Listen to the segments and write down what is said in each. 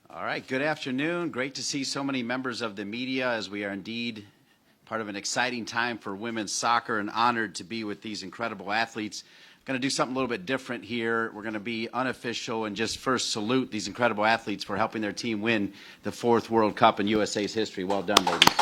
All right, good afternoon. Great to see so many members of the media as we are indeed part of an exciting time for women's soccer and honored to be with these incredible athletes. Going to do something a little bit different here. We're going to be unofficial and just first salute these incredible athletes for helping their team win the 4th World Cup in USA's history. Well done, ladies.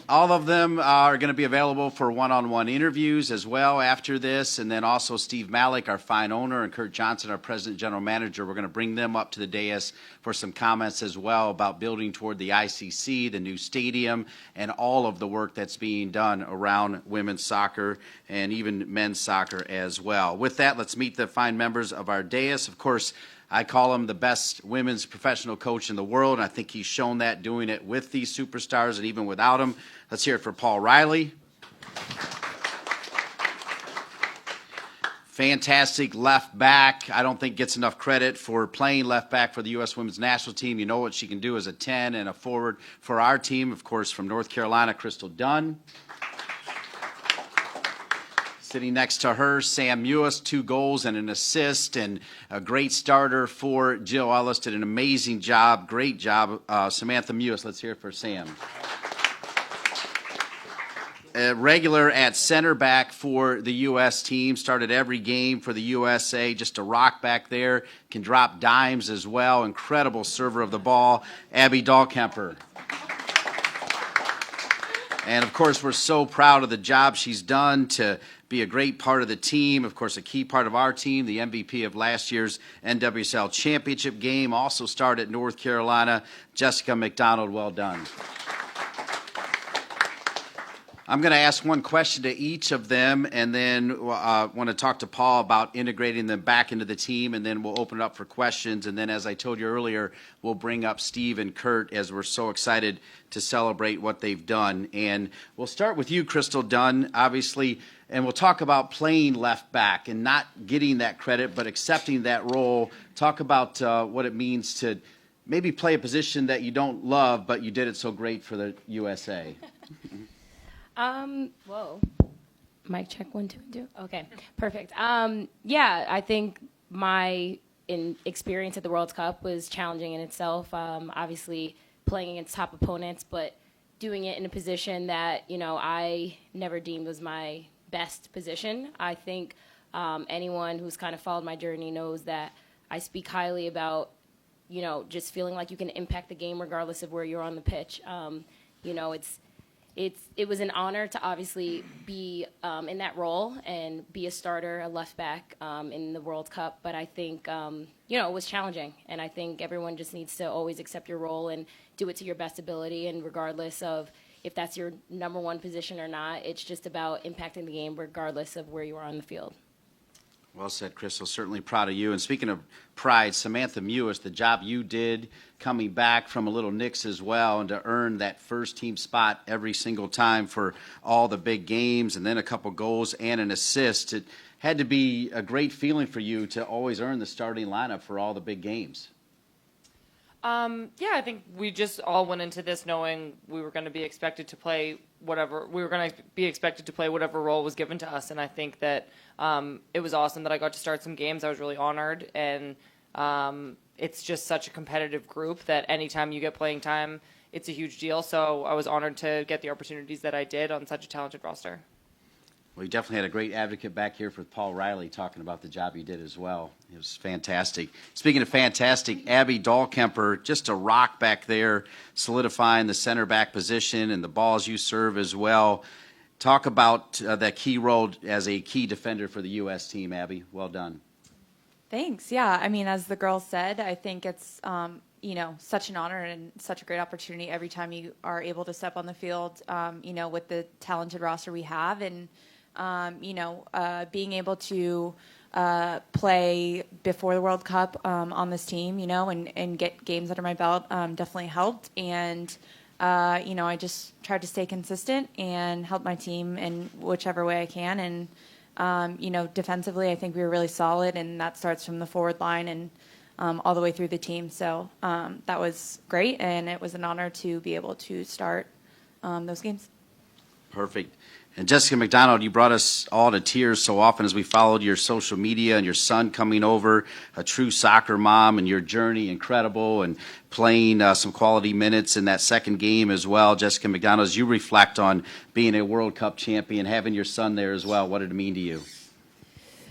All of them are going to be available for one-on-one interviews as well after this, and then also Steve Malik, our fine owner, and Kurt Johnson, our president general manager. We're going to bring them up to the dais for some comments as well about building toward the ICC, the new stadium, and all of the work that's being done around women's soccer and even men's soccer as well. With that, let's meet the fine members of our dais. Of course, I call him the best women's professional coach in the world, and I think he's shown that doing it with these superstars and even without them. Let's hear it for Paul Riley. Fantastic left back. I don't think gets enough credit for playing left back for the U.S. women's national team. You know what she can do as a 10 and a forward for our team, of course, from North Carolina, Crystal Dunn. Sitting next to her, Sam Mewis, 2 goals and an assist, and a great starter for Jill Ellis. Did an amazing job, great job. Samantha Mewis, let's hear it for Sam. A regular at center back for the U.S. team, started every game for the USA, just a rock back there, can drop dimes as well. Incredible server of the ball, Abby Dahlkemper. And, of course, we're so proud of the job she's done to be a great part of the team. Of course, a key part of our team, the MVP of last year's NWSL championship game, also started at North Carolina. Jessica McDonald, well done. I'm going to ask one question to each of them, and then want to talk to Paul about integrating them back into the team, and then we'll open it up for questions. And then, as I told you earlier, we'll bring up Steve and Kurt as we're so excited to celebrate what they've done. And we'll start with you, Crystal Dunn, obviously, and we'll talk about playing left back and not getting that credit, but accepting that role. Talk about what it means to maybe play a position that you don't love, but you did it so great for the USA. Whoa. Mic check, 1, 2, 2. Okay, perfect. Yeah, I think my experience at the World Cup was challenging in itself. Obviously, playing against top opponents, but doing it in a position that, I never deemed was my best position. I think anyone who's kind of followed my journey knows that I speak highly about, just feeling like you can impact the game regardless of where you're on the pitch. It was an honor to obviously be in that role and be a starter, a left back in the World Cup. But I think, it was challenging. And I think everyone just needs to always accept your role and do it to your best ability. And regardless of if that's your number one position or not, it's just about impacting the game regardless of where you are on the field. Well said, Crystal. Certainly proud of you. And speaking of pride, Samantha Mewis, the job you did coming back from a Little Knicks as well, and to earn that first team spot every single time for all the big games, and then a couple goals and an assist. It had to be a great feeling for you to always earn the starting lineup for all the big games. Yeah, I think we just all went into this knowing we were going to be expected to play whatever role was given to us, and I think that it was awesome that I got to start some games. I was really honored, and it's just such a competitive group that anytime you get playing time, it's a huge deal. So I was honored to get the opportunities that I did on such a talented roster. Well, you definitely had a great advocate back here for Paul Riley talking about the job you did as well. It was fantastic. Speaking of fantastic, Abby Dahlkemper, just a rock back there, solidifying the center back position and the balls you serve as well. Talk about that key role as a key defender for the U.S. team, Abby. Well done. Thanks. Yeah, I mean, as the girls said, I think it's such an honor and such a great opportunity every time you are able to step on the field, with the talented roster we have, and being able to play before the World Cup on this team, and get games under my belt definitely helped. And, I just tried to stay consistent and help my team in whichever way I can. And, defensively, I think we were really solid, and that starts from the forward line and all the way through the team. So that was great, and it was an honor to be able to start those games. Perfect. And Jessica McDonald, you brought us all to tears so often as we followed your social media and your son coming over, a true soccer mom, and your journey incredible, and playing some quality minutes in that second game as well. Jessica McDonald, as you reflect on being a World Cup champion, having your son there as well, what did it mean to you?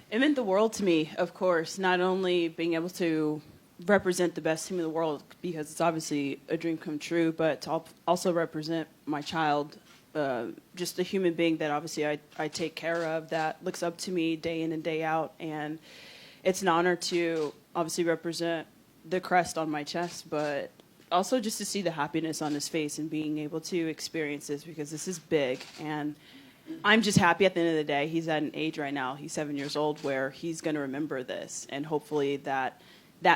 It meant the world to me, of course, not only being able to represent the best team in the world, because it's obviously a dream come true, but to also represent my child, just a human being that obviously I take care of, that looks up to me day in and day out. And it's an honor to obviously represent the crest on my chest, but also just to see the happiness on his face and being able to experience this, because this is big. And I'm just happy at the end of the day. He's at an age right now, he's 7 years old, where he's going to remember this. And hopefully that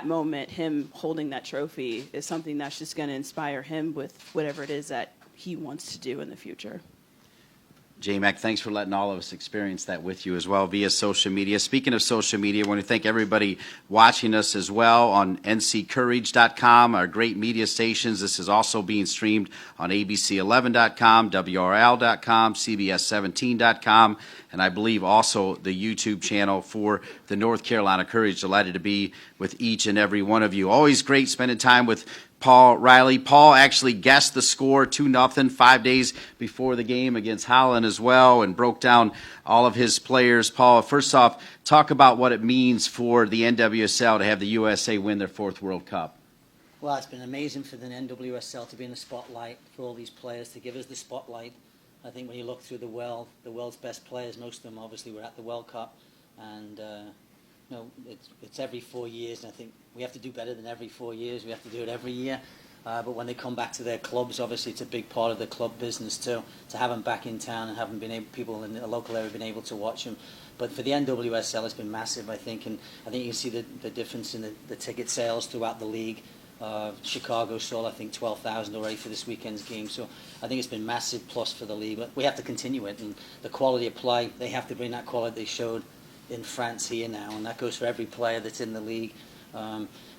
moment, him holding that trophy, is something that's just going to inspire him with whatever it is that he wants to do in the future. J-Mac, thanks for letting all of us experience that with you as well via social media. Speaking of social media, I want to thank everybody watching us as well on nccourage.com, our great media stations. This is also being streamed on abc11.com, wrl.com, cbs17.com, and I believe also the YouTube channel for the North Carolina Courage. Delighted to be with each and every one of you. Always great spending time with Paul Riley. Paul actually guessed the score 2-0 5 days before the game against Holland as well, and broke down all of his players. Paul, first off, talk about what it means for the NWSL to have the USA win their 4th World Cup. Well, it's been amazing for the NWSL to be in the spotlight, for all these players to give us the spotlight. I think when you look through the world's best players, most of them obviously were at the World Cup, and it's every 4 years, and I think we have to do better than every 4 years. We have to do it every year. But when they come back to their clubs, obviously it's a big part of the club business too, to have them back in town and having people in the local area been able to watch them. But for the NWSL, it's been massive, I think, and I think you can see the difference in the ticket sales throughout the league. Chicago sold, I think, 12,000 already for this weekend's game. So I think it's been massive plus for the league. But we have to continue it, and the quality of play, they have to bring that quality they showed in France here now, and that goes for every player that's in the league,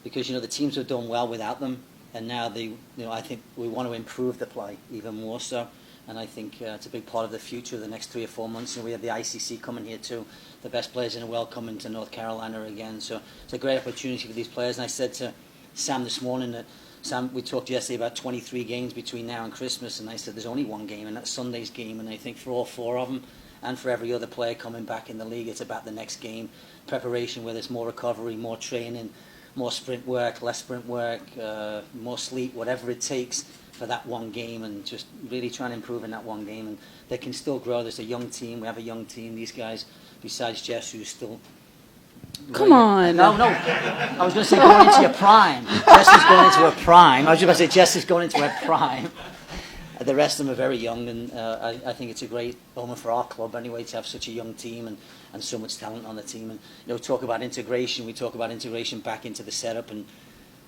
because the teams have done well without them, and now I think we want to improve the play even more so, and I think it's a big part of the future of the next 3 or 4 months. And we have the ICC coming here too, the best players in the world coming to North Carolina again, so it's a great opportunity for these players. And I said to Sam this morning that, Sam, we talked yesterday about 23 games between now and Christmas, and I said there's only one game, and that's Sunday's game, and I think for all 4 of them, and for every other player coming back in the league, it's about the next game. Preparation, where there's more recovery, more training, more sprint work, less sprint work, more sleep, whatever it takes for that one game, and just really trying to improve in that one game. And they can still grow. There's a young team. We have a young team. These guys, besides Jess, who's still... Come on. No. I was going to say going into your prime. Jess is going into her prime. I was just going to say Jess is going into her prime. The rest of them are very young, and I think it's a great moment for our club anyway to have such a young team and so much talent on the team. And talk about integration. We talk about integration back into the setup, and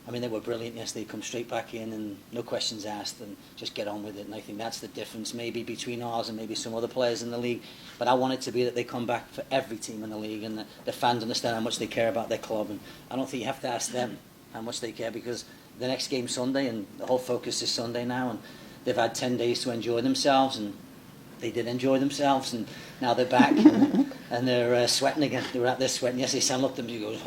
I mean they were brilliant yesterday. Come straight back in and no questions asked, and just get on with it. And I think that's the difference, maybe between ours and maybe some other players in the league. But I want it to be that they come back for every team in the league, and the fans understand how much they care about their club. And I don't think you have to ask them how much they care, because the next game's Sunday, and the whole focus is Sunday now. And they've had 10 days to enjoy themselves, and they did enjoy themselves, and now they're back, and they're sweating again. They were out there sweating yesterday. Sam looked at them and he goes,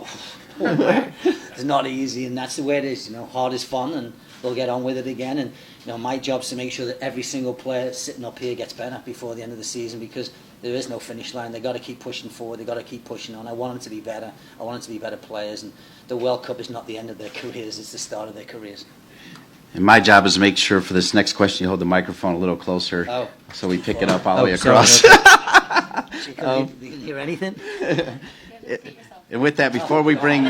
oh man, it's not easy, and that's the way it is. Hard is fun, and they'll get on with it again. And my job's to make sure that every single player sitting up here gets better before the end of the season, because there is no finish line. They've got to keep pushing forward. They've got to keep pushing on. I want them to be better. I want them to be better players, and the World Cup is not the end of their careers. It's the start of their careers. And my job is to make sure for this next question you hold the microphone a little closer so we pick it up all the way across. You can hear anything? And with that, before we bring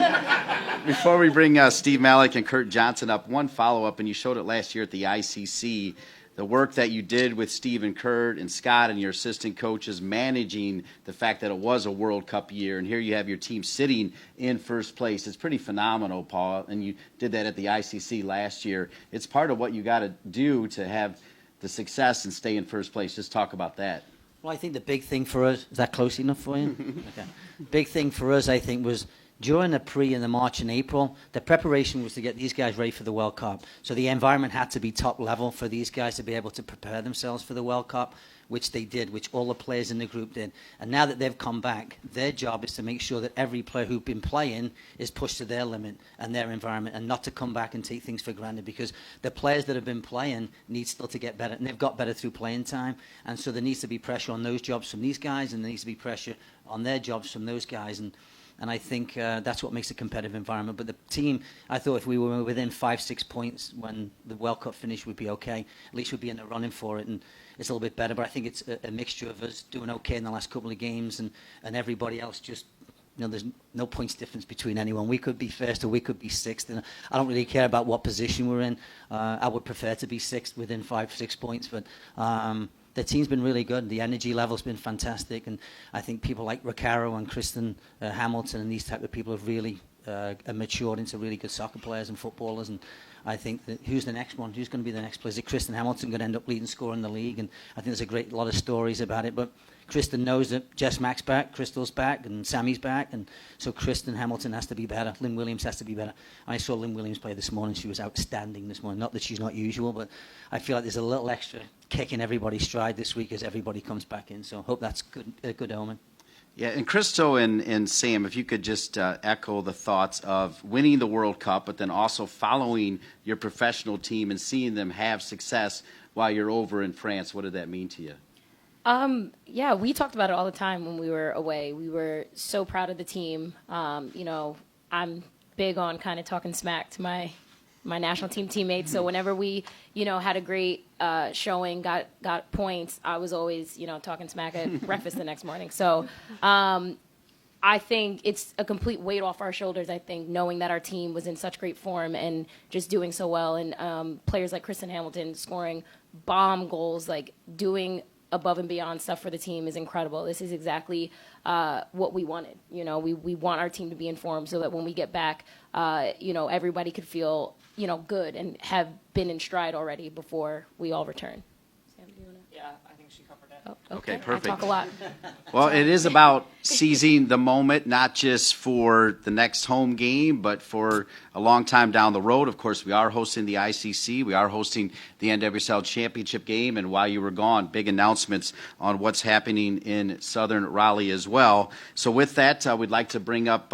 Steve Malik and Kurt Johnson up, one follow-up, and you showed it last year at the ICC, the work that you did with Steve and Kurt and Scott and your assistant coaches managing the fact that it was a World Cup year, and here you have your team sitting in first place. It's pretty phenomenal, Paul, and you did that at the ICC last year. It's part of what you got to do to have the success and stay in first place. Just talk about that. Well, I think the big thing for us, is that close enough for you? Okay. Big thing for us, I think, was during the pre and the March and April, the preparation was to get these guys ready for the World Cup. So the environment had to be top level for these guys to be able to prepare themselves for the World Cup, which they did, which all the players in the group did. And now that they've come back, their job is to make sure that every player who's been playing is pushed to their limit and their environment, and not to come back and take things for granted, because the players that have been playing need still to get better, and they've got better through playing time. And so there needs to be pressure on those jobs from these guys, and there needs to be pressure on their jobs from those guys. And I think that's what makes a competitive environment. But the team, I thought if we were within 5-6 points when the World Cup finished, we'd be okay. At least we'd be in the running for it, and it's a little bit better. But I think it's a mixture of us doing okay in the last couple of games, and everybody else just, there's no points difference between anyone. We could be first or we could be sixth, and I don't really care about what position we're in. I would prefer to be sixth within 5-6 points, but the team's been really good. The energy level's been fantastic, and I think people like Recaro and Kristen Hamilton and these type of people have really matured into really good soccer players and footballers. And I think that who's the next one? Who's going to be the next player? Is it Kristen Hamilton going to end up leading scorer in the league? And I think there's a lot of stories about it. But Kristen knows that Jess Mack's back, Crystal's back, and Sammy's back, and so Kristen Hamilton has to be better. Lynn Williams has to be better. I saw Lynn Williams play this morning. She was outstanding this morning. Not that she's not usual, but I feel like there's a little extra kick in everybody's stride this week as everybody comes back in. So I hope that's a good omen. Yeah, and Crystal and Sam, if you could just echo the thoughts of winning the World Cup, but then also following your professional team and seeing them have success while you're over in France. What did that mean to you? Yeah, we talked about it all the time when we were away. We were so proud of the team. I'm big on kind of talking smack to my national team teammates. So whenever we, had a great showing, got points, I was always, talking smack at breakfast the next morning. So I think it's a complete weight off our shoulders, I think, knowing that our team was in such great form and just doing so well. And players like Kristen Hamilton scoring bomb goals, like doing above and beyond stuff for the team is incredible. This is exactly what we wanted. We want our team to be informed so that when we get back, everybody could feel, good and have been in stride already before we all return. Sam, do you want to? Yeah, I think she covered it. Oh, Okay, perfect. I talk a lot. Well, it is about seizing the moment, not just for the next home game, but for a long time down the road. Of course, we are hosting the ICC. We are hosting the NWSL Championship game. And while you were gone, big announcements on what's happening in Southern Raleigh as well. So with that, we'd like to bring up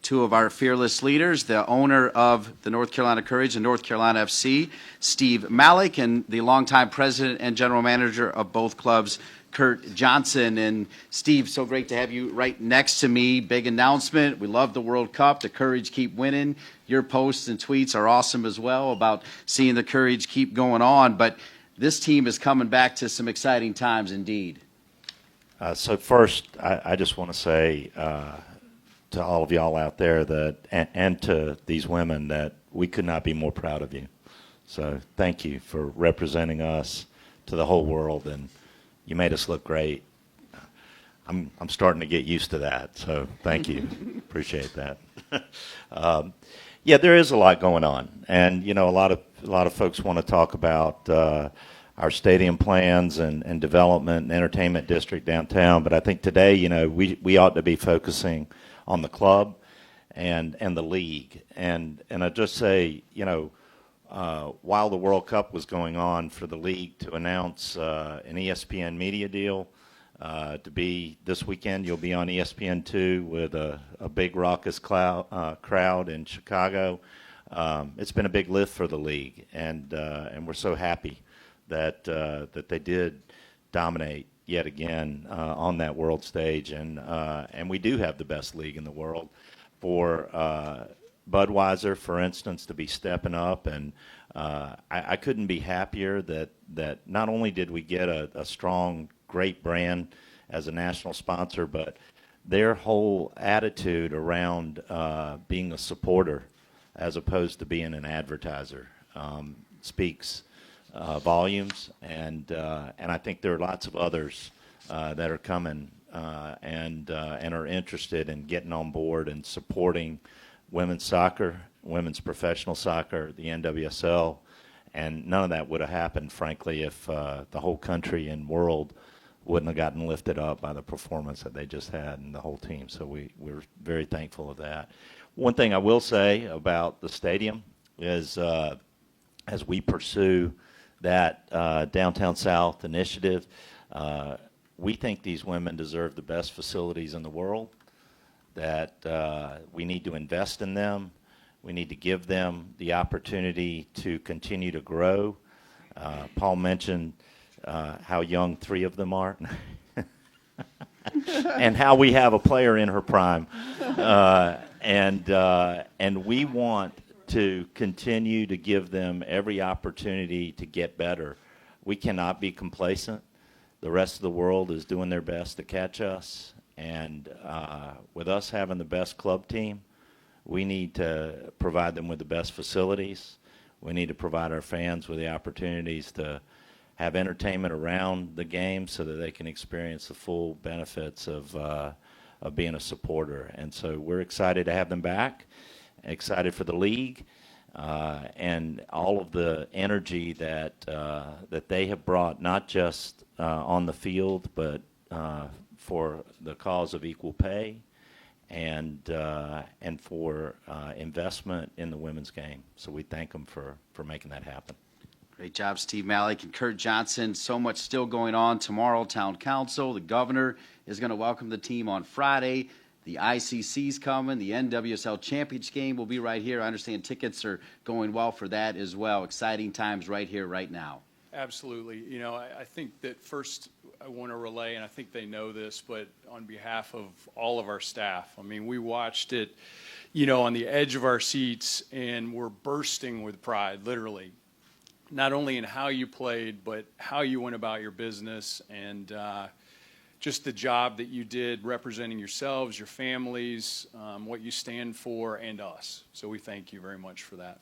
two of our fearless leaders, the owner of the North Carolina Courage and North Carolina FC, Steve Malik, and the longtime president and general manager of both clubs, Kurt Johnson. And Steve, so great to have you right next to me. Big announcement. We love the World Cup. The Courage keep winning. Your posts and tweets are awesome as well about seeing the Courage keep going on. But this team is coming back to some exciting times indeed. So first, I just want to say to all of y'all out there that, and to these women, that we could not be more proud of you. So thank you for representing us to the whole world, and you made us look great. I'm starting to get used to that, so thank you. Appreciate that. Yeah, there is a lot going on, and a lot of folks want to talk about our stadium plans and development and entertainment district downtown. But I think today, we ought to be focusing on the club and the league. And I just say, while the World Cup was going on, for the league to announce an ESPN media deal to be this weekend, you'll be on ESPN2 with a big raucous crowd in Chicago. It's been a big lift for the league, and we're so happy that they did dominate yet again on that world stage, and we do have the best league in the world. For Budweiser, for instance, to be stepping up, and I couldn't be happier that not only did we get a strong, great brand as a national sponsor, but their whole attitude around being a supporter as opposed to being an advertiser speaks volumes, and I think there are lots of others that are coming and are interested in getting on board and supporting women's soccer, women's professional soccer, the NWSL, and none of that would have happened, frankly, if the whole country and world wouldn't have gotten lifted up by the performance that they just had and the whole team. So we're very thankful of that. One thing I will say about the stadium is as we pursue that Downtown South initiative, we think these women deserve the best facilities in the world, that we need to invest in them. We need to give them the opportunity to continue to grow. Paul mentioned how young 3 of them are and how we have a player in her prime. And we want to continue to give them every opportunity to get better. We cannot be complacent. The rest of the world is doing their best to catch us. And with us having the best club team, we need to provide them with the best facilities. We need to provide our fans with the opportunities to have entertainment around the game so that they can experience the full benefits of being a supporter. And so we're excited to have them back, excited for the league, and all of the energy that they have brought, not just on the field, but for the cause of equal pay and for investment in the women's game. So we thank them for making that happen. Great job, Steve Malik and Kurt Johnson. So much still going on tomorrow. Town Council, the governor is going to welcome the team on Friday. The ICC's coming. The NWSL Championship game will be right here. I understand tickets are going well for that as well. Exciting times right here, right now. Absolutely. You know, I think that first I want to relay, and I think they know this, but on behalf of all of our staff, I mean, we watched it, you know, on the edge of our seats, and we're bursting with pride, literally. Not only in how you played, but how you went about your business, and just the job that you did representing yourselves, your families, what you stand for, and us. So we thank you very much for that.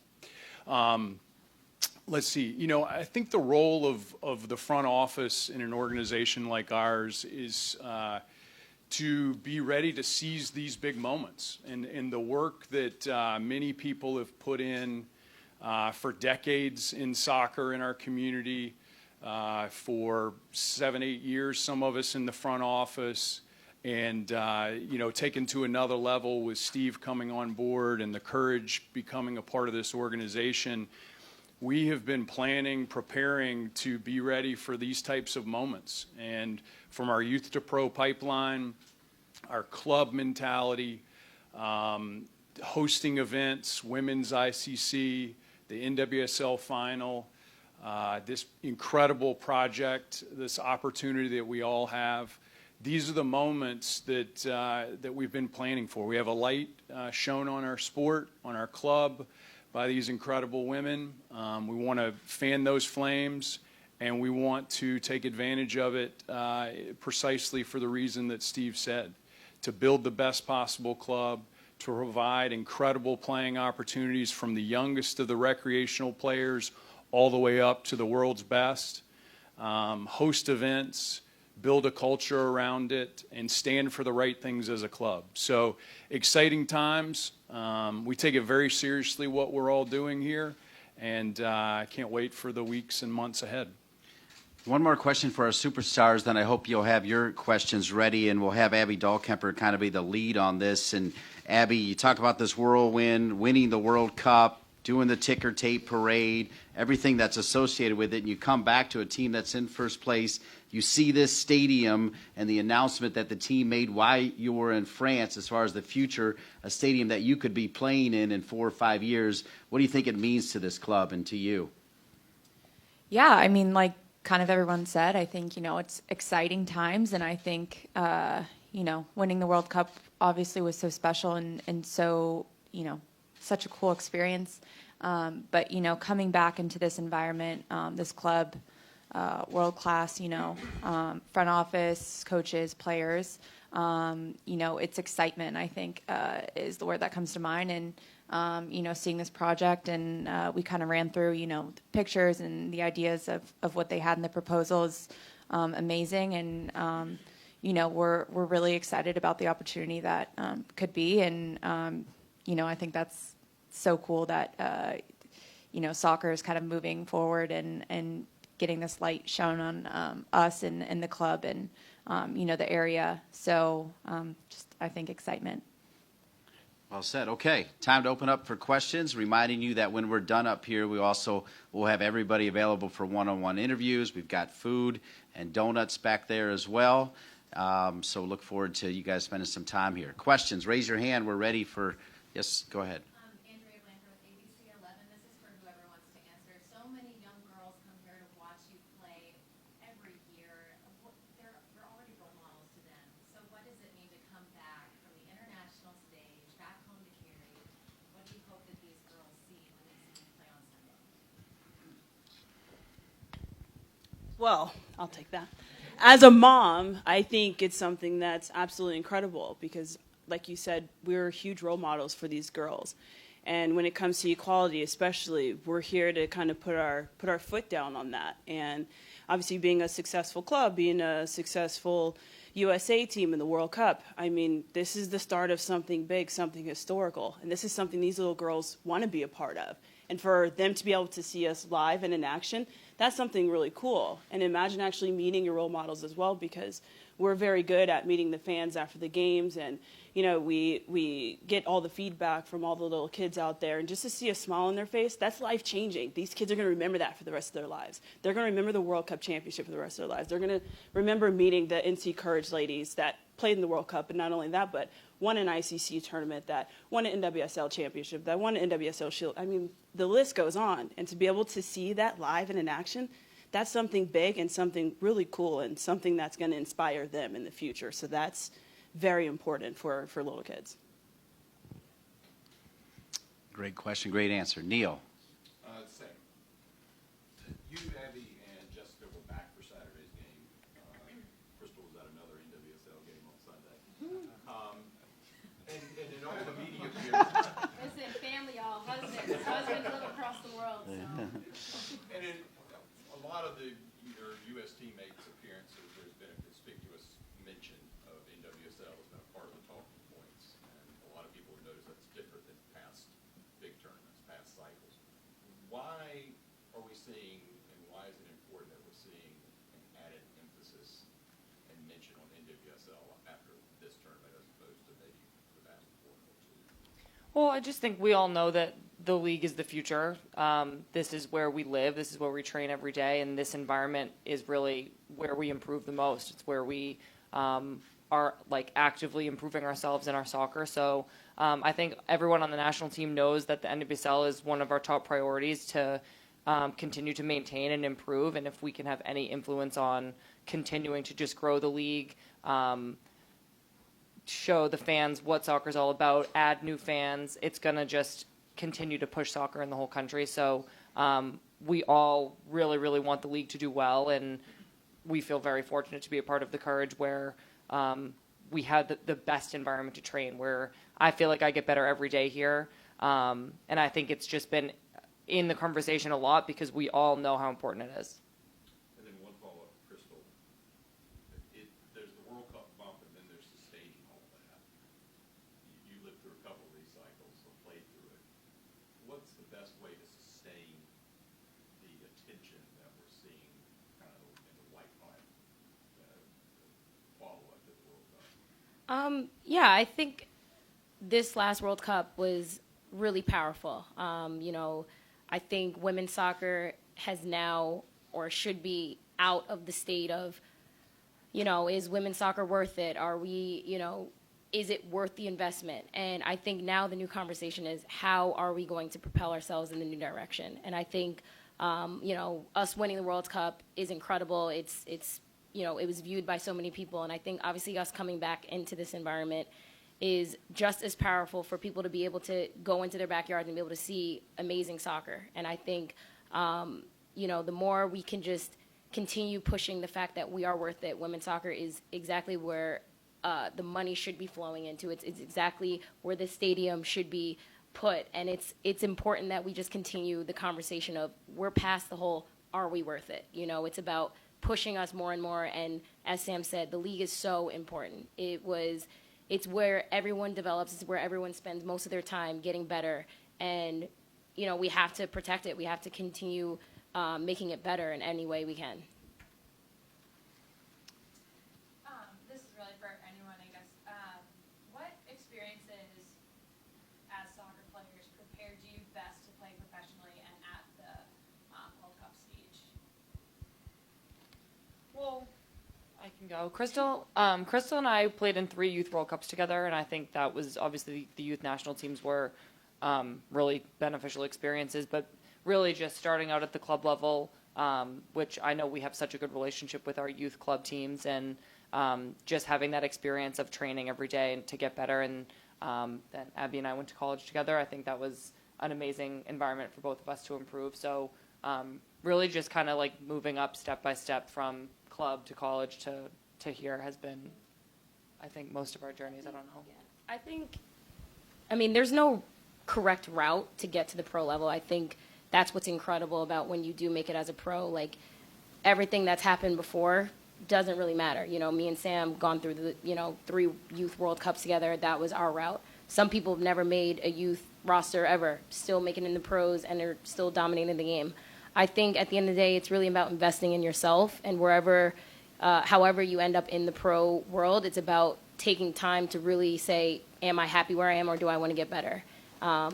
Let's see. You know, I think the role of the front office in an organization like ours is to be ready to seize these big moments. And the work that many people have put in for decades in soccer in our community, for 7-8 years, some of us in the front office, and, you know, taken to another level with Steve coming on board and the Courage becoming a part of this organization. We have been planning, preparing to be ready for these types of moments. And from our Youth to Pro pipeline, our club mentality, hosting events, women's ICC, the NWSL final, this incredible project, this opportunity that we all have. These are the moments that we've been planning for. We have a light shown on our sport, on our club, by these incredible women. We want to fan those flames, and we want to take advantage of it precisely for the reason that Steve said, to build the best possible club, to provide incredible playing opportunities from the youngest of the recreational players all the way up to the world's best, host events, build a culture around it, and stand for the right things as a club. So exciting times. We take it very seriously what we're all doing here, and I can't wait for the weeks and months ahead. One more question for our superstars, then I hope you'll have your questions ready, and we'll have Abby Dahlkemper kind of be the lead on this. And Abby, you talk about this whirlwind, winning the World Cup, doing the ticker tape parade, everything that's associated with it, and you come back to a team that's in first place. You see this stadium and the announcement that the team made while you were in France as far as the future, a stadium that you could be playing in 4 or 5 years. What do you think it means to this club and to you? Yeah, I mean, like kind of everyone said, I think, you know, it's exciting times, and I think, you know, winning the World Cup obviously was so special and so, you know, such a cool experience. But, you know, coming back into this environment, this club, world-class, you know, front office, coaches, players, you know, it's excitement, I think, is the word that comes to mind. And, you know, seeing this project, and we kind of ran through, you know, the pictures and the ideas of what they had in the proposal is amazing. And, you know, we're really excited about the opportunity that could be. And, you know, I think that's so cool that, you know, soccer is kind of moving forward and getting this light shown on us and the club and the area. So just I think excitement. Well said. Okay, time to open up for questions. Reminding you that when we're done up here, we also will have everybody available for one-on-one interviews. We've got food and donuts back there as well. So look forward to you guys spending some time here. Questions? Raise your hand. We're ready for. Yes, go ahead. Andrea Blanker with ABC 11. This is for whoever wants to answer. So many young girls come here to watch you play every year. You're already role models to them. So what does it mean to come back from the international stage, back home to Cary? What do you hope that these girls see when they see you play on Sunday? Well, I'll take that. As a mom, I think it's something that's absolutely incredible because, like you said, we're huge role models for these girls. And when it comes to equality especially, we're here to kind of put our foot down on that. And obviously being a successful club, being a successful USA team in the World Cup, I mean, this is the start of something big, something historical. And this is something these little girls want to be a part of. And for them to be able to see us live and in action, that's something really cool. And imagine actually meeting your role models as well, because we're very good at meeting the fans after the games, and we get all the feedback from all the little kids out there, and just to see a smile on their face, that's life changing. These kids are going to remember that for the rest of their lives. They're going to remember the World Cup championship for the rest of their lives. They're going to remember meeting the NC Courage ladies that played in the World Cup, and not only that, but won an ICC tournament, that won an NWSL championship, that won an NWSL Shield. I mean, the list goes on. And to be able to see that live and in action, that's something big and something really cool and something that's going to inspire them in the future. So that's very important for little kids. Great question, great answer. Neil. Same. You, Abby, and Jessica were back for Saturday's game. Crystal was at another NWSL game on Sunday. And in all the media appearances, Listen, family, y'all, husbands live across the world. So. and in a lot of your U.S. teammates' appearances, there's been a conspicuous mention of NWSL as been a part of the talking points. And a lot of people have noticed that's different than past big tournaments, past cycles. Why are we seeing, and why is it important that we're seeing an added emphasis and mention on NWSL after this tournament as opposed to maybe the past 4 or 2? Well, I just think we all know that the league is the future. This is where we live. This is where we train every day, and this environment is really where we improve the most. It's where we are actively improving ourselves in our soccer. So I think everyone on the national team knows that the NWSL is one of our top priorities to continue to maintain and improve. And if we can have any influence on continuing to just grow the league, show the fans what soccer's all about, add new fans, it's going to just continue to push soccer in the whole country. So we all really, really want the league to do well, and we feel very fortunate to be a part of the Courage where we have the best environment to train, where I feel like I get better every day here. And I think it's just been in the conversation a lot because we all know how important it is. And then one follow-up, Crystal. There's the World Cup bump, and then there's sustaining all that. You lived through a couple of these cycles, or played through it. What's the best way to sustain the attention that we're seeing kind of in the white pipe follow-up to the World Cup? Yeah, I think this last World Cup was really powerful. I think women's soccer has now, or should be, out of the state of, is women's soccer worth it? Are we, is it worth the investment? And I think now the new conversation is, how are we going to propel ourselves in the new direction? And I think, us winning the World Cup is incredible. It's it was viewed by so many people. And I think obviously us coming back into this environment is just as powerful for people to be able to go into their backyard and be able to see amazing soccer. And I think, the more we can just continue pushing the fact that we are worth it, women's soccer is exactly where the money should be flowing into. It's exactly where the stadium should be put. And it's important that we just continue the conversation of, we're past the whole, are we worth it? It's about pushing us more and more. And as Sam said, the league is so important. It's where everyone develops. It's where everyone spends most of their time getting better. And, we have to protect it. We have to continue making it better in any way we can. This is really for anyone, I guess. What experiences as soccer players prepared you best to play professionally and at the World Cup stage? Well, I can go. Crystal and I played in 3 Youth World Cups together, and I think that was obviously the youth national teams were really beneficial experiences, but really just starting out at the club level, which I know we have such a good relationship with our youth club teams, and just having that experience of training every day and to get better. And then Abby and I went to college together. I think that was an amazing environment for both of us to improve. So really just kind of like moving up step by step from club to college to here has been, I think, most of our journeys. I don't know. I mean, there's no correct route to get to the pro level. I think that's what's incredible about when you do make it as a pro. Like, everything that's happened before doesn't really matter. You know, me and Sam gone through the, 3 Youth World Cups together. That was our route. Some people have never made a youth roster ever, still making it in the pros, and they're still dominating the game. I think at the end of the day, it's really about investing in yourself, and however you end up in the pro world, it's about taking time to really say, am I happy where I am, or do I want to get better?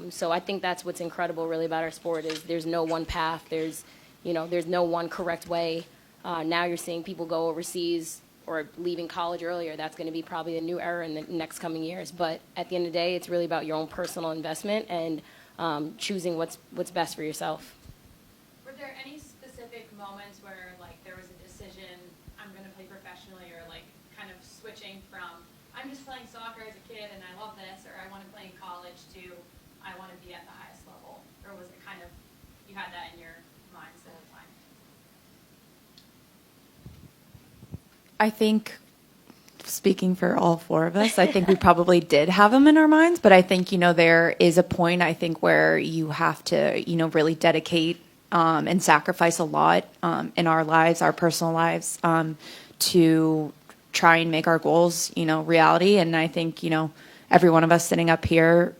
So I think that's what's incredible really about our sport is there's no one path. There's no one correct way. Now you're seeing people go overseas or leaving college earlier. That's going to be probably a new era in the next coming years. But at the end of the day, it's really about your own personal investment and choosing what's best for yourself. Were there any specific moments where, like, there was a decision, I'm going to play professionally, or, like, kind of switching from, I'm just playing soccer as a kid and I love this, or I want to play in college, to I want to be at the highest level? Or was it kind of, you had that in your minds the whole time? I think, speaking for all 4 of us, I think we probably did have them in our minds, but I think, there is a point, I think, where you have to, really dedicate and sacrifice a lot in our lives, our personal lives, to try and make our goals, reality. And I think, every one of us sitting up here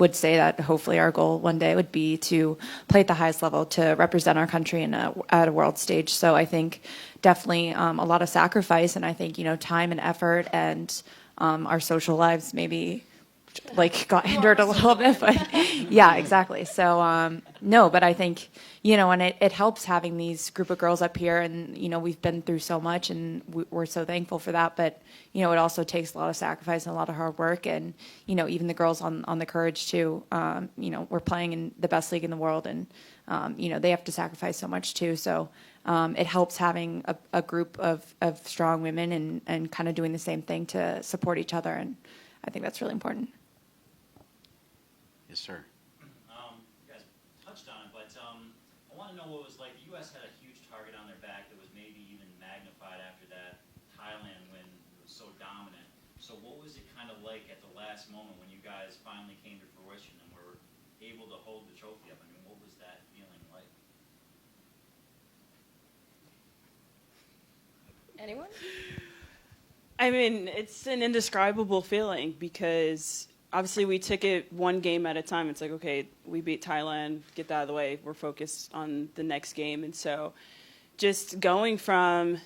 would say that hopefully our goal one day would be to play at the highest level, to represent our country at a world stage. So I think definitely a lot of sacrifice, and I think, time and effort and our social lives maybe got hindered a little bit, but yeah, exactly. So no, but I think, and it helps having these group of girls up here, and, we've been through so much, and we're so thankful for that. But, it also takes a lot of sacrifice and a lot of hard work, and, even the girls on the Courage too, we're playing in the best league in the world, and, they have to sacrifice so much too. So it helps having a group of strong women and kind of doing the same thing to support each other. And I think that's really important. Yes, sir. You guys touched on it, but I want to know what it was like. The U.S. had a huge target on their back that was maybe even magnified after that Thailand win. It was so dominant. So what was it kind of like at the last moment when you guys finally came to fruition and were able to hold the trophy up? I mean, what was that feeling like? Anyone? I mean, it's an indescribable feeling because obviously we took it one game at a time. It's like, okay, we beat Thailand, get that out of the way. We're focused on the next game. And so just going from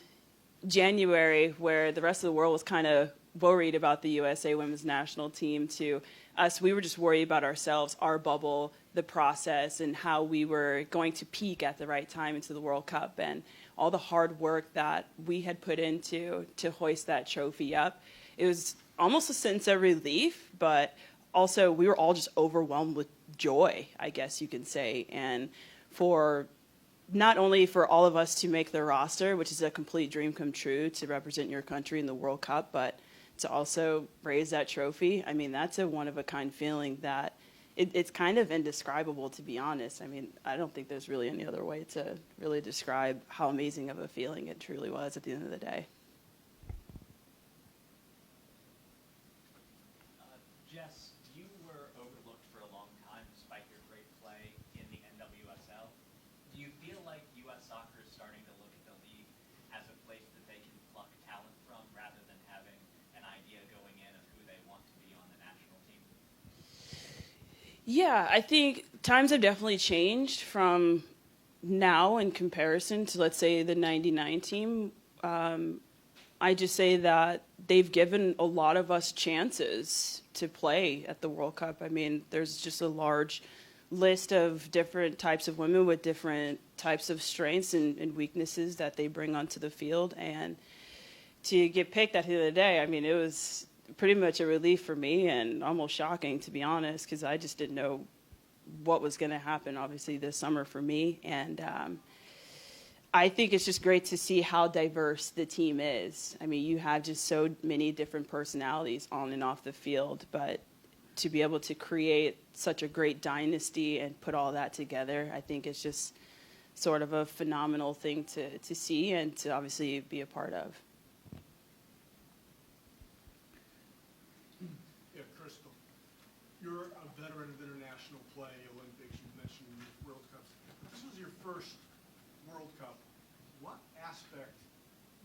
January, where the rest of the world was kind of worried about the USA women's national team, to us, we were just worried about ourselves, our bubble, the process, and how we were going to peak at the right time into the World Cup, and all the hard work that we had put into to hoist that trophy up. It was almost a sense of relief, but also we were all just overwhelmed with joy, I guess you can say. And for not only for all of us to make the roster, which is a complete dream come true to represent your country in the World Cup, but to also raise that trophy, I mean, that's a one-of-a-kind feeling that it's kind of indescribable, to be honest. I mean, I don't think there's really any other way to really describe how amazing of a feeling it truly was at the end of the day. Jess, you were overlooked for a long time despite your great play in the NWSL. Do you feel like U.S. soccer is starting to look at the league as a place that they can pluck talent from rather than having an idea going in of who they want to be on the national team? Yeah, I think times have definitely changed from now in comparison to, let's say, the 99 team, I just say that they've given a lot of us chances to play at the World Cup. I mean, there's just a large list of different types of women with different types of strengths and weaknesses that they bring onto the field. And to get picked at the end of the day, I mean, it was pretty much a relief for me and almost shocking, to be honest, because I just didn't know what was going to happen, obviously, this summer for me. And I think it's just great to see how diverse the team is. I mean, you have just so many different personalities on and off the field, but to be able to create such a great dynasty and put all that together, I think it's just sort of a phenomenal thing to see and to obviously be a part of. Yeah, Crystal, you're a veteran of international play, Olympics, you mentioned World Cups. This was your first World Cup. What aspect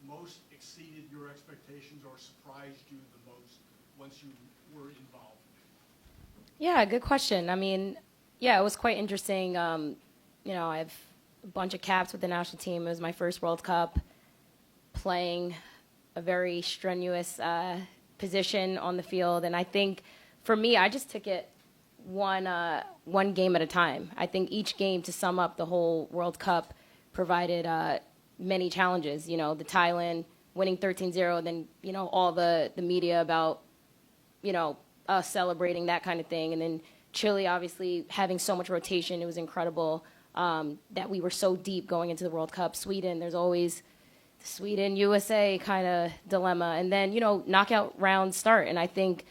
most exceeded your expectations or surprised you the most once you were involved? Yeah, good question. I mean, yeah, it was quite interesting. You know, I have a bunch of caps with the national team. It was my first World Cup, playing a very strenuous position on the field. And I think for me, I just took it one game at a time. I think each game, to sum up the whole World Cup, provided many challenges. You know, the Thailand winning 13-0, then, you know, all the media about, you know, us celebrating, that kind of thing. And then Chile, obviously, having so much rotation, it was incredible that we were so deep going into the World Cup. Sweden, there's always the Sweden-USA kind of dilemma. And then, you know, knockout round start. And I think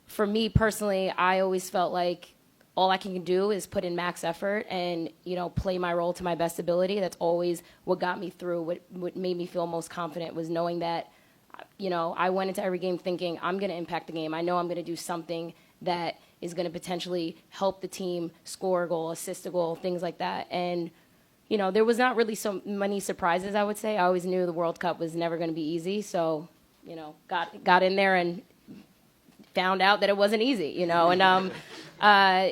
for me personally, I always felt like all I can do is put in max effort and, you know, play my role to my best ability. That's always what got me through. What made me feel most confident was knowing that, you know, I went into every game thinking I'm going to impact the game. I know I'm going to do something that is going to potentially help the team score a goal, assist a goal, things like that. And, you know, there was not really so many surprises, I would say. I always knew the World Cup was never going to be easy. So, you know, got in there and found out that it wasn't easy, you know. And,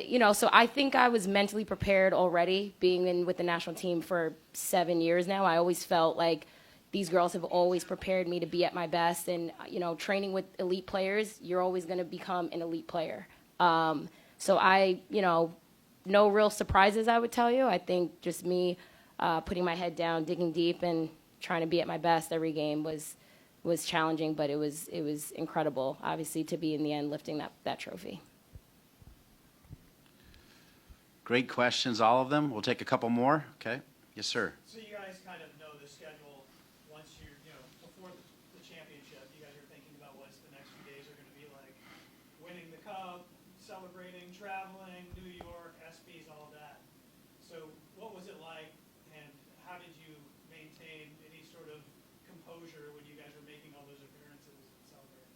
you know, so I think I was mentally prepared already, being in with the national team for 7 years now. I always felt like these girls have always prepared me to be at my best. And, you know, training with elite players, you're always going to become an elite player. So I, you know, no real surprises, I would tell you. I think just me putting my head down, digging deep, and trying to be at my best every game was challenging, but it was incredible, obviously, to be in the end lifting that trophy. Great questions, all of them. We'll take a couple more. Okay. Yes, sir. So you guys kind of know the schedule once you're, you know, before the championship, you guys are thinking about what the next few days are going to be like. Winning the cup, celebrating, traveling, New York, ESPYs, all that. So what was it like, and how did you maintain any sort of composure when you guys were making all those appearances and celebrating?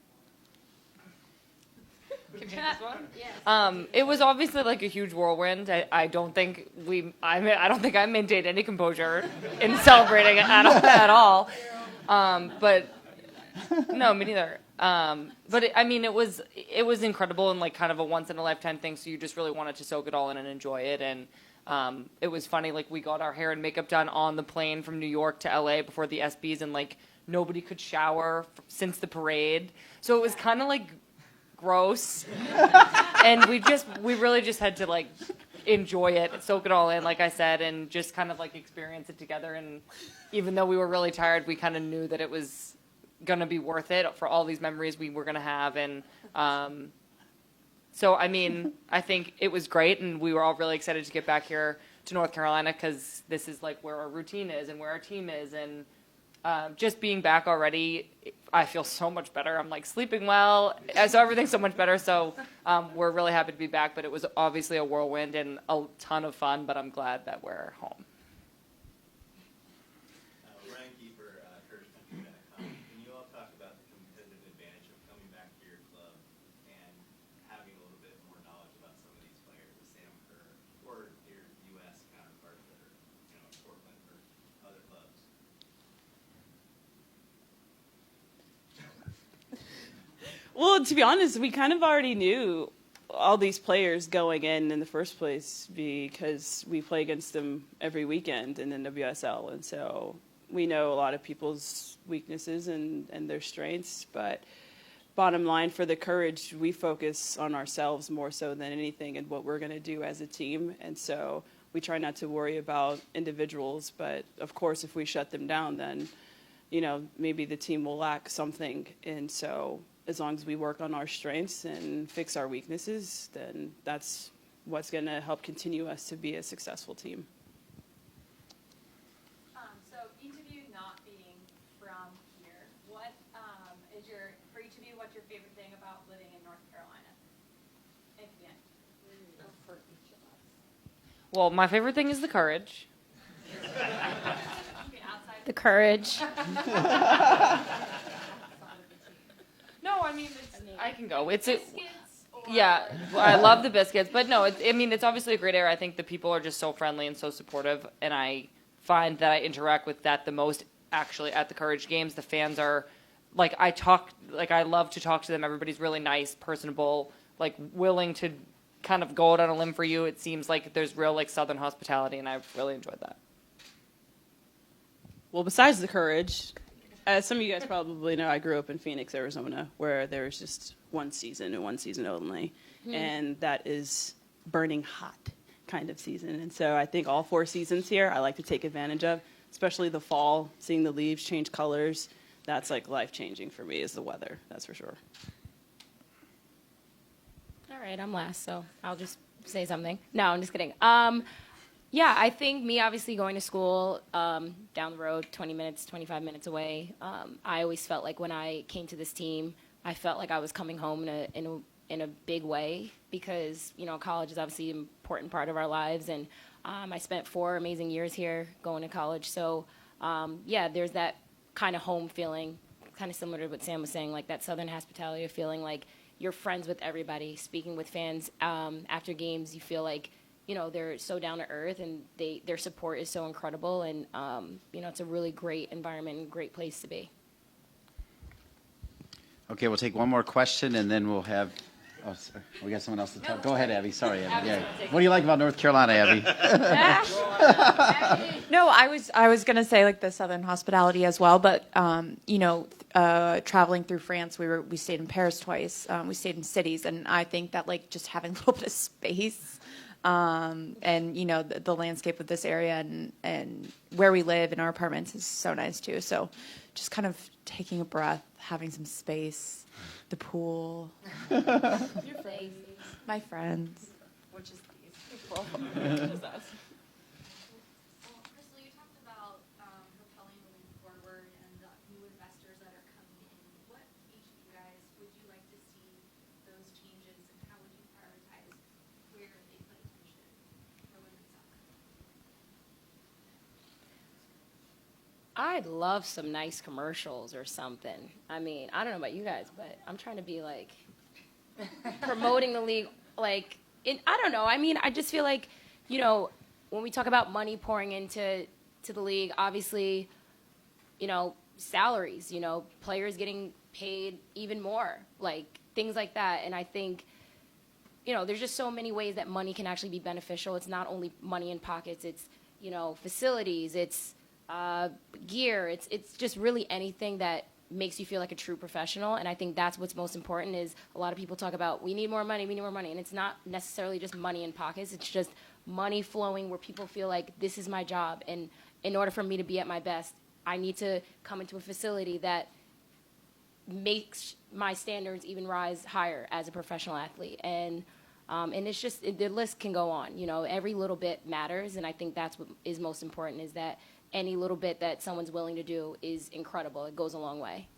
It was obviously like a huge whirlwind. I don't think I maintained any composure in celebrating at all. But no, me neither. But it was incredible and like kind of a once in a lifetime thing. So you just really wanted to soak it all in and enjoy it. And it was funny. Like we got our hair and makeup done on the plane from New York to LA before the ESPYs, and like nobody could shower since the parade. So it was kind of like gross, and we really just had to like enjoy it, soak it all in, like I said, and just kind of like experience it together. And even though we were really tired, we kind of knew that it was gonna be worth it for all these memories we were gonna have. And so I mean, I think it was great, and we were all really excited to get back here to North Carolina because this is like where our routine is and where our team is. And just being back already, I feel so much better. I'm like sleeping well, so everything's so much better. So we're really happy to be back, but it was obviously a whirlwind and a ton of fun, but I'm glad that we're home. Ryan Keeper, CourageCountry.com. Can you all talk about the competitive advantage of coming back to your club and having a little bit more knowledge about some of these players, Sam Kerr, or your U.S. counterparts that are, you know, in Portland or other clubs? Well, to be honest, we kind of already knew all these players going in the first place because we play against them every weekend in NWSL, and so we know a lot of people's weaknesses and their strengths, but bottom line for the Courage, we focus on ourselves more so than anything and what we're going to do as a team, and so we try not to worry about individuals, but of course if we shut them down, then maybe the team will lack something, and so as long as we work on our strengths and fix our weaknesses, then that's what's going to help continue us to be a successful team. So each of you not being from here, what is for each of you, what's your favorite thing about living in North Carolina? And yeah. For each of us. Well, my favorite thing is the Courage. The Courage. No, I mean, I can go. Yeah, I love the biscuits, but no, it's obviously a great area. I think the people are just so friendly and so supportive, and I find that I interact with that the most actually at the Courage games. The fans are, I love to talk to them. Everybody's really nice, personable, willing to kind of go out on a limb for you. It seems like there's real Southern hospitality, and I've really enjoyed that. Well, besides the Courage, as some of you guys probably know, I grew up in Phoenix, Arizona, where there's just one season and one season only, and that is burning hot kind of season. And so I think all 4 seasons here I like to take advantage of, especially the fall, seeing the leaves change colors. That's life-changing for me is the weather, that's for sure. All right, I'm last, so I'll just say something. No, I'm just kidding. Yeah, I think me obviously going to school down the road, 20 minutes, 25 minutes away, I always felt like when I came to this team, I felt like I was coming home in a big way because, college is obviously an important part of our lives, and I spent 4 amazing years here going to college. So, yeah, there's that kind of home feeling, kind of similar to what Sam was saying, like that Southern hospitality of feeling like you're friends with everybody. Speaking with fans after games, you feel like, they're so down to earth, and their support is so incredible, and it's a really great environment and great place to be. Okay, we'll take one more question, and then we'll have. Oh, sorry. We got someone else to talk. Go ahead, Abby. Sorry, Abby. Yeah. What do you like about North Carolina, Abby? No, I was gonna say the Southern hospitality as well, but traveling through France, we stayed in Paris twice. We stayed in cities, and I think that just having a little bit of space, and the landscape of this area and where we live in our apartments is so nice too. So, just kind of taking a breath, having some space, the pool, my friends, which is these people. Crystal, you talked about propelling the league forward and the new investors that are coming in. What each of you guys would you like to see those changes, and how would you prioritize where they put attention for women's soccer? I'd love some nice commercials or something. I mean, I don't know about you guys, but I'm trying to be promoting the league. I don't know. I mean, I just feel like, when we talk about money pouring into the league, obviously, salaries, players getting paid even more, things like that. And I think, there's just so many ways that money can actually be beneficial. It's not only money in pockets. It's, facilities. It's gear. It's just really anything that makes you feel like a true professional. And I think that's what's most important is a lot of people talk about we need more money. And it's not necessarily just money in pockets. It's just money flowing where people feel like this is my job. And in order for me to be at my best, I need to come into a facility that makes my standards even rise higher as a professional athlete. And it's just, the list can go on. Every little bit matters. And I think that's what is most important is that any little bit that someone's willing to do is incredible. It goes a long way.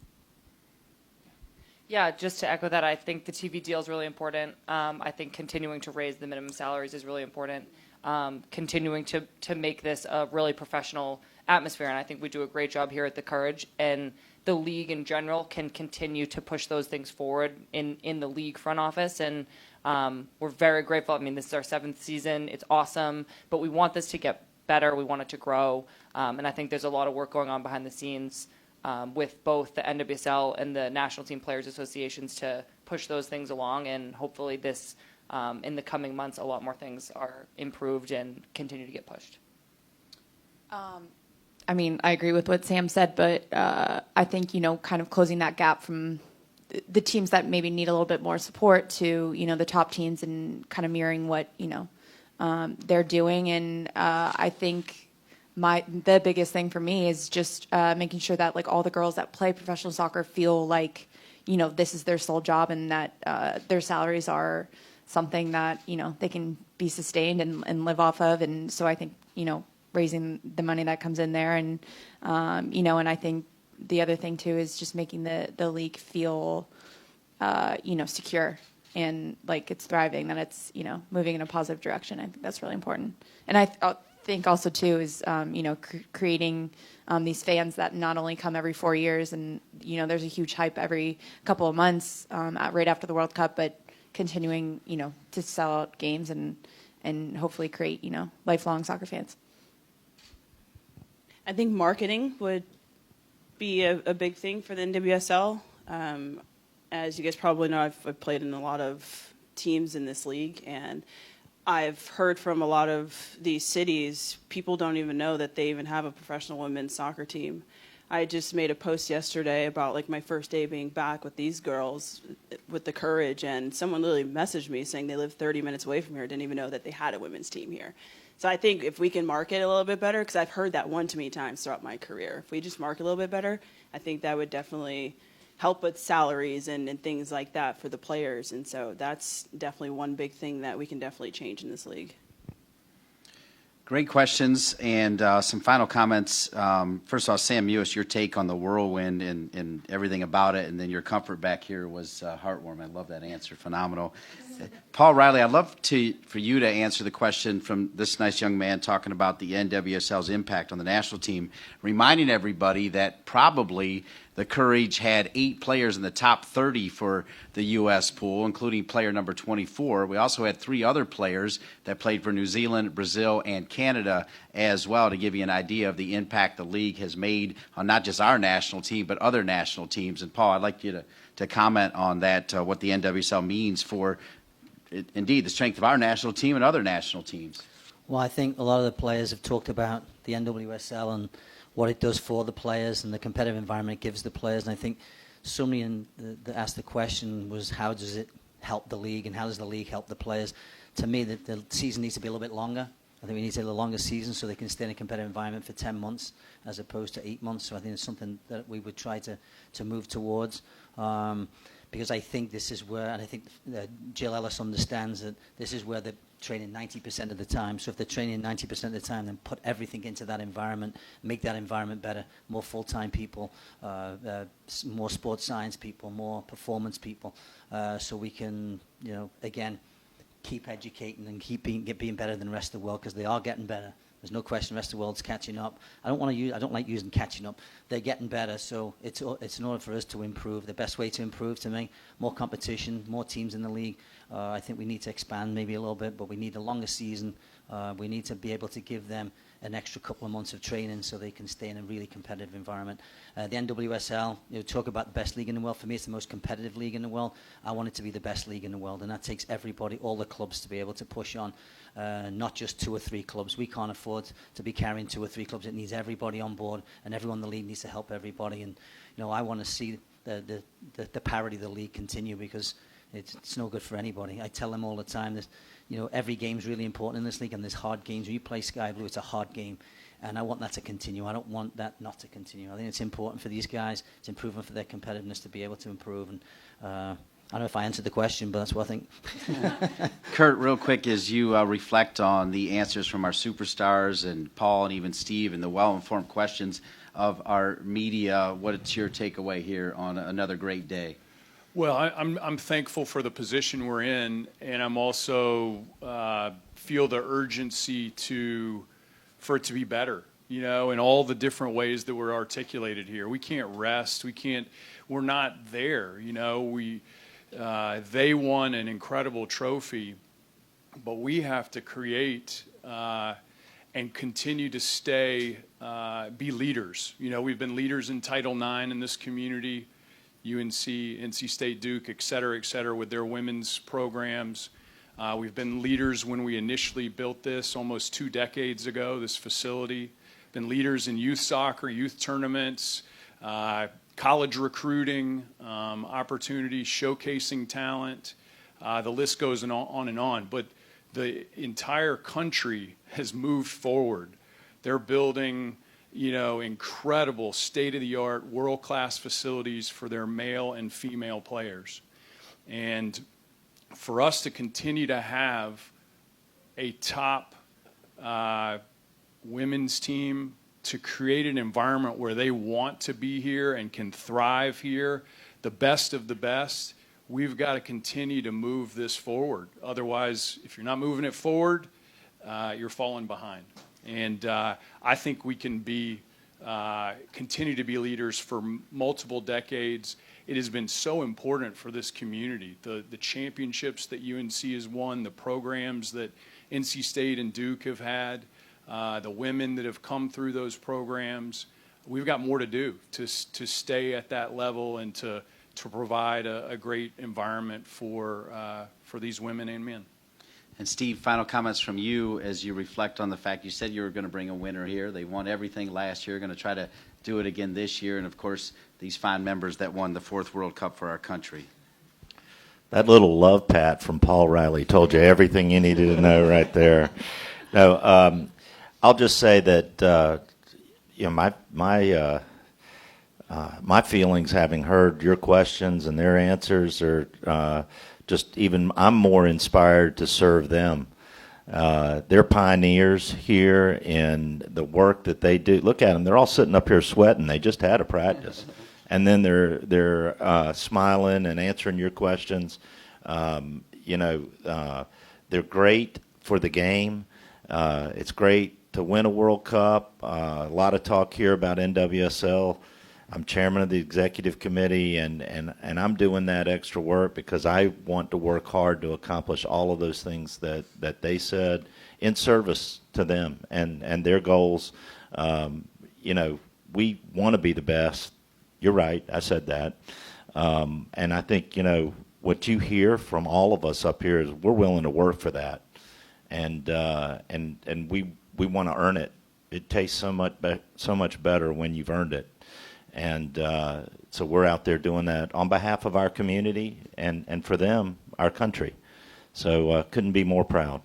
Yeah, just to echo that, I think the TV deal is really important. I think continuing to raise the minimum salaries is really important. Continuing to make this a really professional atmosphere, and I think we do a great job here at the Courage. And the league in general can continue to push those things forward in the league front office. And we're very grateful. I mean, this is our 7th season. It's awesome, but we want this to get better. We want it to grow. And I think there's a lot of work going on behind the scenes with both the NWSL and the National Team Players Associations to push those things along. And hopefully this in the coming months, a lot more things are improved and continue to get pushed. I mean, I agree with what Sam said, but I think, kind of closing that gap from the teams that maybe need a little bit more support to, the top teams and kind of mirroring what, they're doing. And I think the biggest thing for me is just making sure that like all the girls that play professional soccer feel like, this is their sole job and that their salaries are something that, they can be sustained and live off of. And so I think, raising the money that comes in there. And, and I think the other thing too is just making the league feel, secure and like it's thriving, that it's, moving in a positive direction. I think that's really important. And I think also too is, creating these fans that not only come every 4 years and, there's a huge hype every couple of months right after the World Cup, but continuing, to sell out games and hopefully create, lifelong soccer fans. I think marketing would be a big thing for the NWSL. As you guys probably know, I've played in a lot of teams in this league, and I've heard from a lot of these cities, people don't even know that they even have a professional women's soccer team. I just made a post yesterday about like my first day being back with these girls with the Courage, and someone literally messaged me saying they live 30 minutes away from here, didn't even know that they had a women's team here. So I think if we can market a little bit better, because I've heard that one too many times throughout my career, if we just market a little bit better, I think that would definitely help with salaries and things like that for the players. And so that's definitely one big thing that we can definitely change in this league. Great questions, and some final comments. First of all, Sam Mewis, your take on the whirlwind and everything about it, and then your comfort back here was heartwarming. I love that answer. Phenomenal. Paul Riley, I'd love for you to answer the question from this nice young man talking about the NWSL's impact on the national team, reminding everybody that probably the Courage had 8 players in the top 30 for the U.S. pool, including player number 24. We also had 3 other players that played for New Zealand, Brazil, and Canada as well, to give you an idea of the impact the league has made on not just our national team, but other national teams. And, Paul, I'd like you to comment on that, what the NWSL means for, indeed, the strength of our national team and other national teams. Well, I think a lot of the players have talked about the NWSL and what it does for the players and the competitive environment it gives the players. And I think somebody that asked the question was, how does it help the league and how does the league help the players? To me, the season needs to be a little bit longer. I think we need to have a longer season so they can stay in a competitive environment for 10 months as opposed to 8 months. So I think it's something that we would try to move towards. Because I think this is where, and I think Jill Ellis understands that this is where they're training 90% of the time. So if they're training 90% of the time, then put everything into that environment, make that environment better, more full-time people, more sports science people, more performance people, so we can, again, keep educating and keep being better than the rest of the world, because they are getting better. There's no question the rest of the world's catching up. I don't like using catching up. They're getting better, so it's in order for us to improve. The best way to improve, to me, more competition, more teams in the league. I think we need to expand maybe a little bit, but we need a longer season. We need to be able to give them an extra couple of months of training so they can stay in a really competitive environment. The NWSL, talk about the best league in the world. For me, it's the most competitive league in the world. I want it to be the best league in the world, and that takes everybody, all the clubs, to be able to push on. Not just 2 or 3 clubs. We can't afford to be carrying 2 or 3 clubs. It needs everybody on board, and everyone in the league needs to help everybody. And I want to see the parity of the league continue, because it's no good for anybody. I tell them all the time that every game's really important in this league, and there's hard games. When you play Sky Blue, it's a hard game, and I want that to continue. I don't want that not to continue. I think it's important for these guys. It's improvement for their competitiveness to be able to improve. And I don't know if I answered the question, but that's what I think. Kurt, real quick, as you reflect on the answers from our superstars and Paul and even Steve and the well-informed questions of our media, what's your takeaway here on another great day? Well, I'm thankful for the position we're in, and I'm also feel the urgency for it to be better, in all the different ways that were articulated here. We can't rest. We're not there, They won an incredible trophy, but we have to create and continue to be leaders. We've been leaders in Title IX in this community, UNC, NC State, Duke, et cetera, with their women's programs. We've been leaders when we initially built this almost 2 decades ago, this facility. Been leaders in youth soccer, youth tournaments, college recruiting, opportunities, showcasing talent. The list goes on and on. But the entire country has moved forward. They're building, incredible state-of-the-art, world-class facilities for their male and female players. And for us to continue to have a top women's team, to create an environment where they want to be here and can thrive here, the best of the best, we've got to continue to move this forward. Otherwise, if you're not moving it forward, you're falling behind. And I think we can continue to be leaders for multiple decades. It has been so important for this community. The championships that UNC has won, the programs that NC State and Duke have had, the women that have come through those programs. We've got more to do to stay at that level and to provide a great environment for these women and men. And Steve, final comments from you as you reflect on the fact you said you were going to bring a winner here. They won everything last year, going to try to do it again this year, and of course these fine members that won the 4th World Cup for our country. That little love pat from Paul Riley told you everything you needed to know right there. No, I'll just say that my feelings, having heard your questions and their answers, are I'm more inspired to serve them. They're pioneers here in the work that they do. Look at them; they're all sitting up here sweating. They just had a practice, and then they're smiling and answering your questions. They're great for the game. It's great to win a World Cup. A lot of talk here about NWSL. I'm chairman of the executive committee, and I'm doing that extra work because I want to work hard to accomplish all of those things that they said in service to them and their goals. We want to be the best. You're right. I said that. And I think, what you hear from all of us up here is we're willing to work for that. And we want to earn it. It tastes so much better when you've earned it. And so we're out there doing that on behalf of our community and for them, our country. So couldn't be more proud.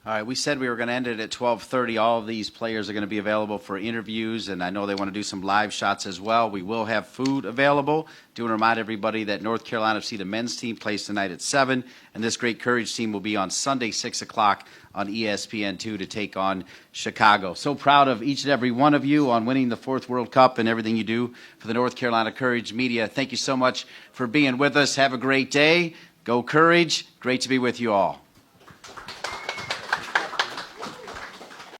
All right, we said we were going to end it at 12:30. All of these players are going to be available for interviews, and I know they want to do some live shots as well. We will have food available. Do want to remind everybody that North Carolina FC, the men's team, plays tonight at 7, and this Great Courage team will be on Sunday, 6 o'clock on ESPN2 to take on Chicago. So proud of each and every one of you on winning the 4th World Cup and everything you do for the North Carolina Courage media. Thank you so much for being with us. Have a great day. Go Courage. Great to be with you all.